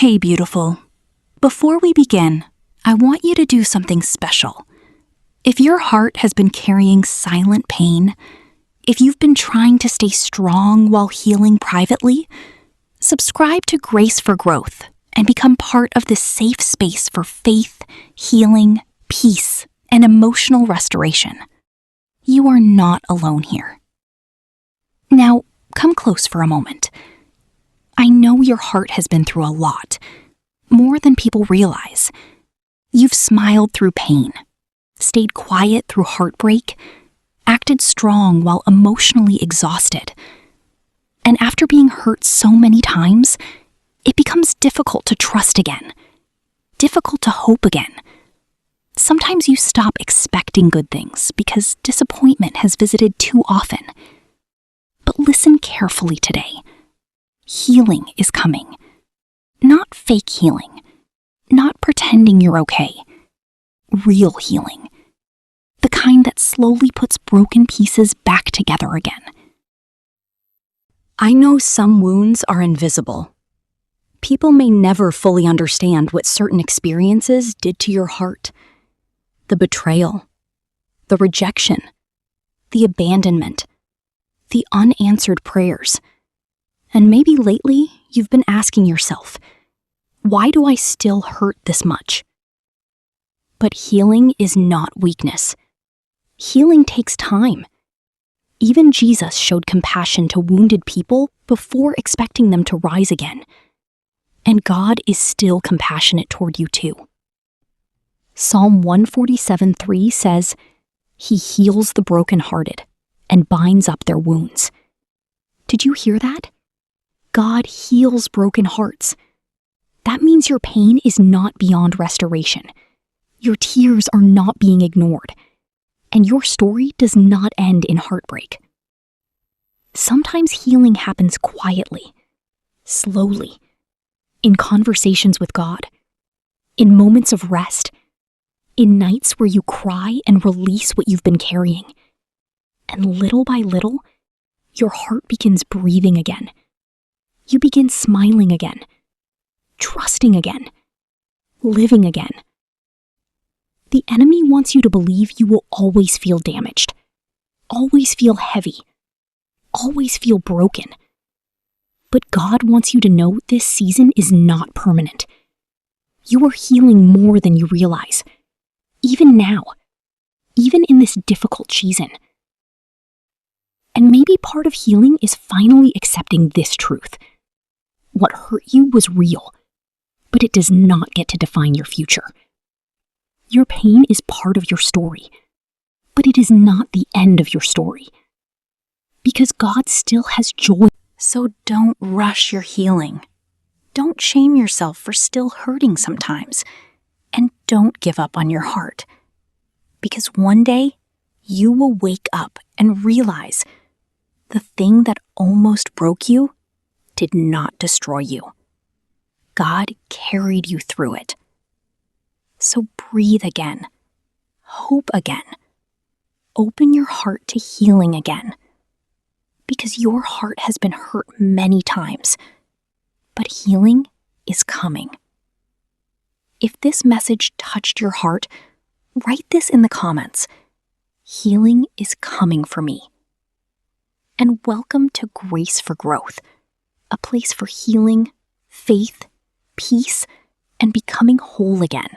Hey, beautiful. Before we begin, I want you to do something special. If your heart has been carrying silent pain, if you've been trying to stay strong while healing privately, subscribe to Grace for Growth and become part of this safe space for faith, healing, peace, and emotional restoration. You are not alone here. Now, come close for a moment. I know your heart has been through a lot, more than people realize. You've smiled through pain, stayed quiet through heartbreak, acted strong while emotionally exhausted. And after being hurt so many times, it becomes difficult to trust again, difficult to hope again. Sometimes you stop expecting good things because disappointment has visited too often. But listen carefully today. Healing is coming. Not fake healing. Not pretending you're okay. Real healing. The kind that slowly puts broken pieces back together again. I know some wounds are invisible. People may never fully understand what certain experiences did to your heart. The betrayal, the rejection, the abandonment, the unanswered prayers. And maybe lately you've been asking yourself, why do I still hurt this much? But healing is not weakness. Healing takes time. Even Jesus showed compassion to wounded people before expecting them to rise again. And God is still compassionate toward you too. Psalm 147:3 says, He heals the brokenhearted and binds up their wounds. Did you hear that? God heals broken hearts. That means your pain is not beyond restoration. Your tears are not being ignored. And your story does not end in heartbreak. Sometimes healing happens quietly, slowly, in conversations with God, in moments of rest, in nights where you cry and release what you've been carrying. And little by little, your heart begins breathing again. You begin smiling again, trusting again, living again. The enemy wants you to believe you will always feel damaged, always feel heavy, always feel broken. But God wants you to know this season is not permanent. You are healing more than you realize, even now, even in this difficult season. And maybe part of healing is finally accepting this truth. What hurt you was real, but it does not get to define your future. Your pain is part of your story, but it is not the end of your story. Because God still has joy. So don't rush your healing. Don't shame yourself for still hurting sometimes. And don't give up on your heart. Because one day, you will wake up and realize the thing that almost broke you did not destroy you. God carried you through it. So breathe again. Hope again. Open your heart to healing again. Because your heart has been hurt many times. But healing is coming. If this message touched your heart, write this in the comments. Healing is coming for me. And welcome to Grace for Growth, a place for healing, faith, peace, and becoming whole again.